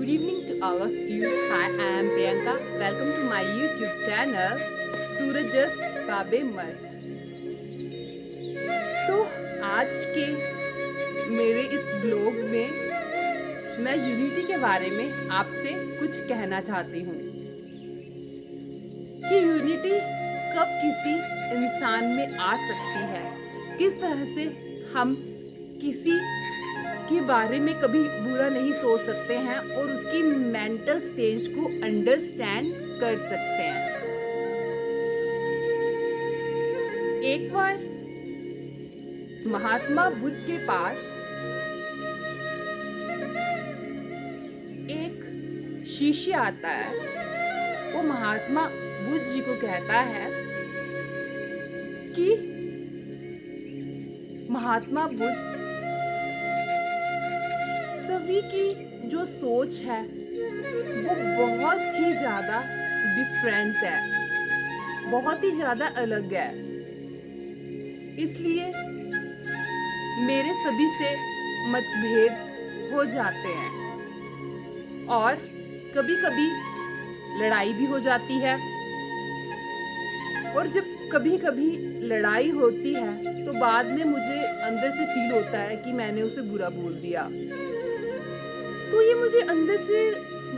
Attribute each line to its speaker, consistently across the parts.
Speaker 1: Good evening to all of you. Hi, I am Priyanka. Welcome to my YouTube channel सूरज जस्त ख्वाबे मस्त। तो आज के मेरे इस ब्लॉग में मैं यूनिटी के बारे में आपसे कुछ कहना चाहती हूँ कि यूनिटी कब किसी इंसान में आ सकती है, किस तरह से हम किसी के बारे में कभी बुरा नहीं सोच सकते हैं और उसकी मेंटल स्टेज को अंडरस्टैंड कर सकते हैं। एक बार महात्मा बुद्ध के पास एक शिष्य आता है। वो महात्मा बुद्ध जी को कहता है कि महात्मा बुद्ध, सभी की जो सोच है वो बहुत ही ज़्यादा डिफरेंट है, बहुत ही ज़्यादा अलग है। इसलिए मेरे सभी से मतभेद हो जाते हैं और कभी कभी लड़ाई भी हो जाती है। और जब कभी कभी लड़ाई होती है तो बाद में मुझे अंदर से फील होता है कि मैंने उसे बुरा बोल दिया। तो ये मुझे अंदर से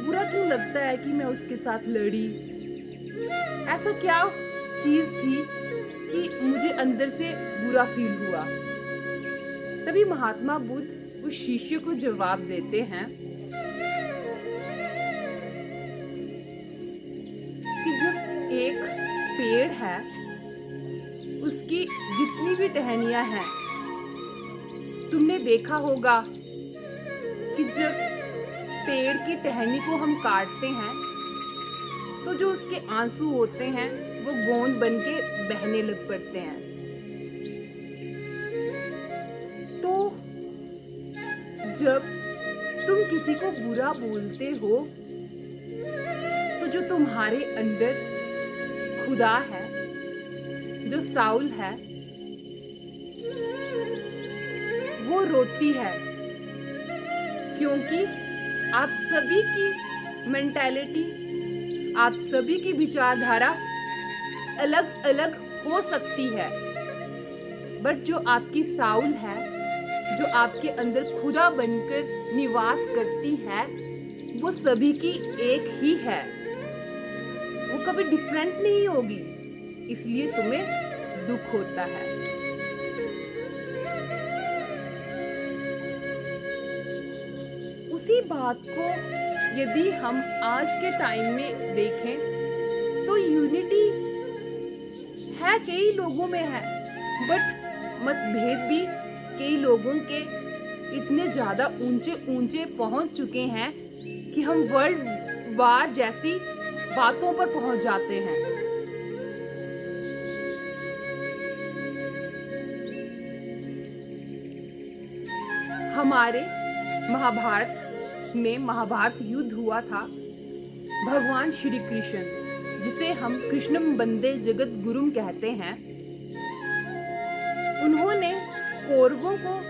Speaker 1: बुरा क्यों लगता है कि मैं उसके साथ लड़ी? ऐसा क्या चीज़ थी कि मुझे अंदर से बुरा फील हुआ? तभी महात्मा बुद्ध उस शिष्य को जवाब देते हैं कि जब एक पेड़ है, उसकी जितनी भी टहनियां हैं, तुमने देखा होगा कि जब पेड़ की टहनी को हम काटते हैं तो जो उसके आंसू होते हैं वो गोंद बनके बहने लग पड़ते हैं। तो जब तुम किसी को बुरा बोलते हो तो जो तुम्हारे अंदर खुदा है, जो साउल है, वो रोती है, क्योंकि आप सभी की मेंटालिटी, आप सभी की विचारधारा अलग अलग हो सकती है, बट जो आपकी साउल है, जो आपके अंदर खुदा बनकर निवास करती है, वो सभी की एक ही है। वो कभी डिफरेंट नहीं होगी, इसलिए तुम्हें दुख होता है। उसी बात को यदि हम आज के टाइम में देखें तो यूनिटी है, कई लोगों में है, बट मतभेद भी कई लोगों के इतने ज़्यादा ऊंचे ऊंचे पहुंच चुके हैं कि हम वर्ल्ड वार जैसी बातों पर पहुंच जाते हैं। हमारे महाभारत युद्ध हुआ था। भगवान श्री कृष्ण, जिसे हम कृष्णम वंदे जगत गुरुम कहते हैं, उन्होंने कौरवों को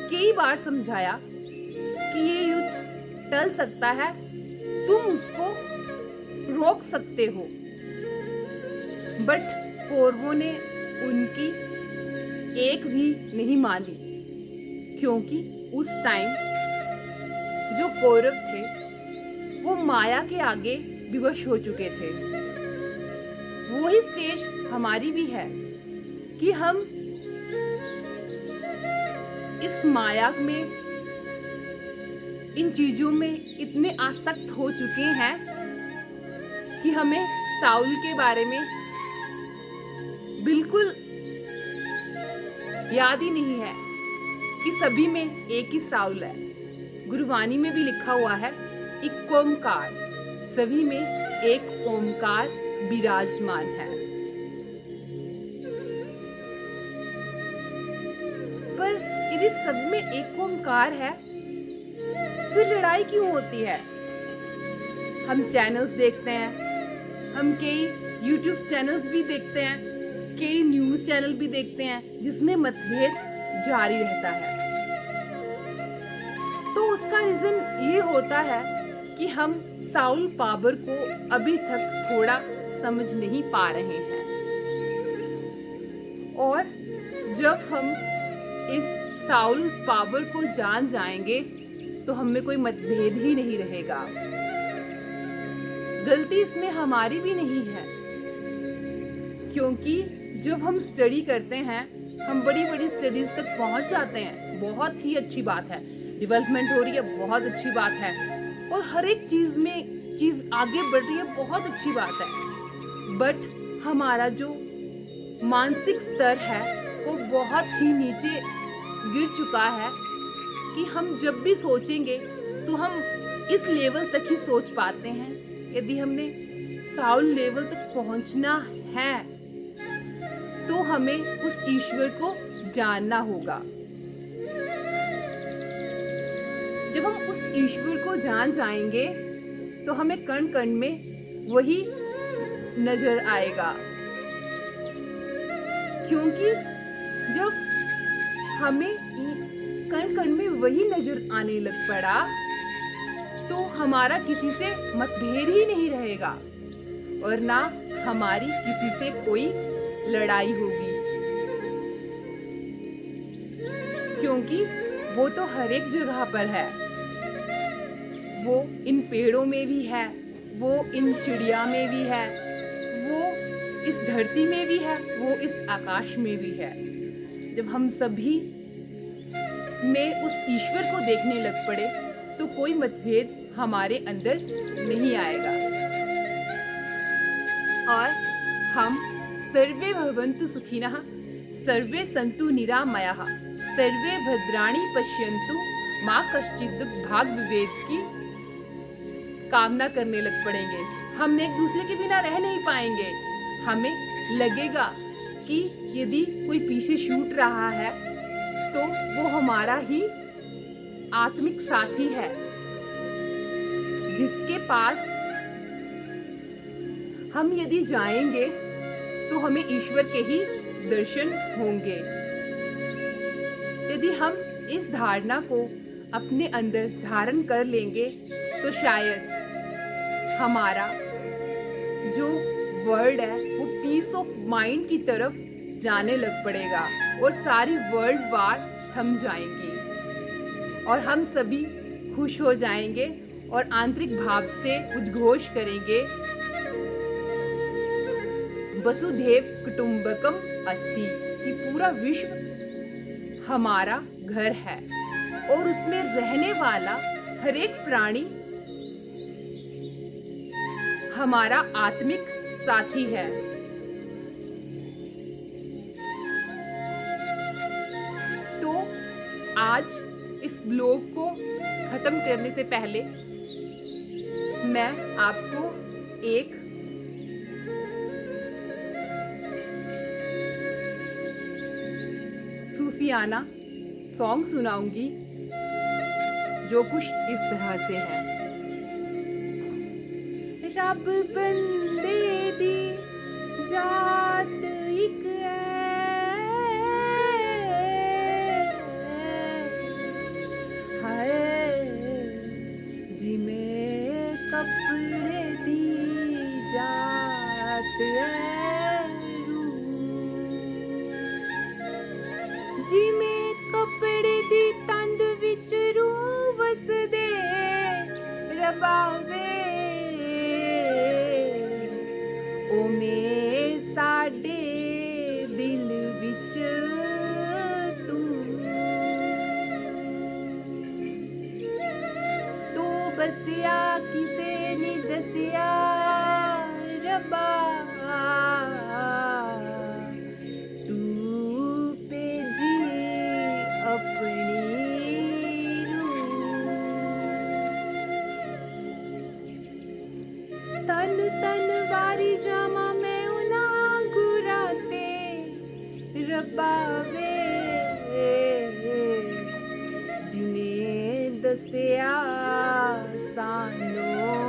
Speaker 1: कई बार समझाया कि ये युद्ध टल सकता है, तुम उसको रोक सकते हो। बट कौरवों ने उनकी एक भी नहीं मानी, क्योंकि उस टाइम जो कौरव थे वो माया के आगे विवश हो चुके थे। वही स्टेज हमारी भी है कि हम इस माया में, इन चीजों में इतने आसक्त हो चुके हैं कि हमें साउल के बारे में बिल्कुल याद ही नहीं है कि सभी में एक ही साउल है। गुरुवाणी में भी लिखा हुआ है एक ओमकार, सभी में एक ओमकार विराजमान है। पर यदि सब में एक ओमकार है, फिर लड़ाई क्यों होती है? हम चैनल्स देखते हैं, हम कई यूट्यूब चैनल्स भी देखते हैं, कई न्यूज़ चैनल भी देखते हैं जिसमें मतभेद जारी रहता है। तो उसका रीज़न ये होता है कि हम साउल पावर को अभी तक थोड़ा समझ नहीं पा रहे हैं। और जब हम इस साउल पावर को जान जाएंगे तो हमें कोई मतभेद ही नहीं रहेगा। गलती इसमें हमारी भी नहीं है, क्योंकि जब हम स्टडी करते हैं हम बड़ी बड़ी स्टडीज तक पहुंच जाते हैं, बहुत ही अच्छी बात है। डेवलपमेंट हो रही है, बहुत अच्छी बात है। और हर एक चीज आगे बढ़ रही है, बहुत अच्छी बात है। बट हमारा जो मानसिक स्तर है वो बहुत ही नीचे गिर चुका है कि हम जब भी सोचेंगे तो हम इस लेवल तक ही सोच पाते हैं। यदि हमने साउल लेवल तक पहुंचना है तो हमें उस ईश्वर को जानना होगा। जब हम उस ईश्वर को जान जाएंगे तो हमें कण कण में वही नजर आएगा, क्योंकि जब हमें कण कण में वही नजर आने लग पड़ा तो हमारा किसी से मतभेद ही नहीं रहेगा और ना हमारी किसी से कोई लड़ाई होगी, क्योंकि वो तो हर एक जगह पर है। वो इन पेड़ों में भी है, वो इन चिड़िया में भी है, वो इस धरती में भी है, वो इस आकाश में भी है। जब हम सभी में उस ईश्वर को देखने लग पड़े तो कोई मतभेद हमारे अंदर नहीं आएगा। और हम सर्वे भवन्तु सुखिनः, सर्वे सन्तु निरामयाः, सर्वे भद्राणि पश्यन्तु माँ कश्चित् दुःखभाग् भवेत् की कामना करने लग पड़ेंगे। हम एक दूसरे के बिना रह नहीं पाएंगे। हमें लगेगा कि यदि कोई पीछे छूट रहा है तो वो हमारा ही आत्मिक साथी है, जिसके पास हम यदि जाएंगे तो हमें ईश्वर के ही दर्शन होंगे। यदि हम इस धारणा को अपने अंदर धारण कर लेंगे तो शायद हमारा जो वर्ल्ड है वो पीस ऑफ माइंड की तरफ जाने लग पड़ेगा और सारी वर्ल्ड वार थम जाएंगी और हम सभी खुश हो जाएंगे और आंतरिक भाव से उद्घोष करेंगे, वसुधैव कुटुंबकम अस्ति, कि पूरा विश्व हमारा घर है और उसमें रहने वाला हर एक प्राणी हमारा आत्मिक साथी है। तो आज इस ब्लॉग को खत्म करने से पहले मैं आपको एक सूफियाना सॉन्ग सुनाऊंगी जो कुछ इस तरह से है। रब बंदे दी जात इक है, जिमें कपड़े दी जात जिमें कपड़े दी तंद विच रूह वसदे रबावे, ओमे साडे दिल विच तू बसिया किसे नी दसिया रबा, तन तन वारी जामा मैं उना गुराते रबावे, जिन्हें दसिया सानों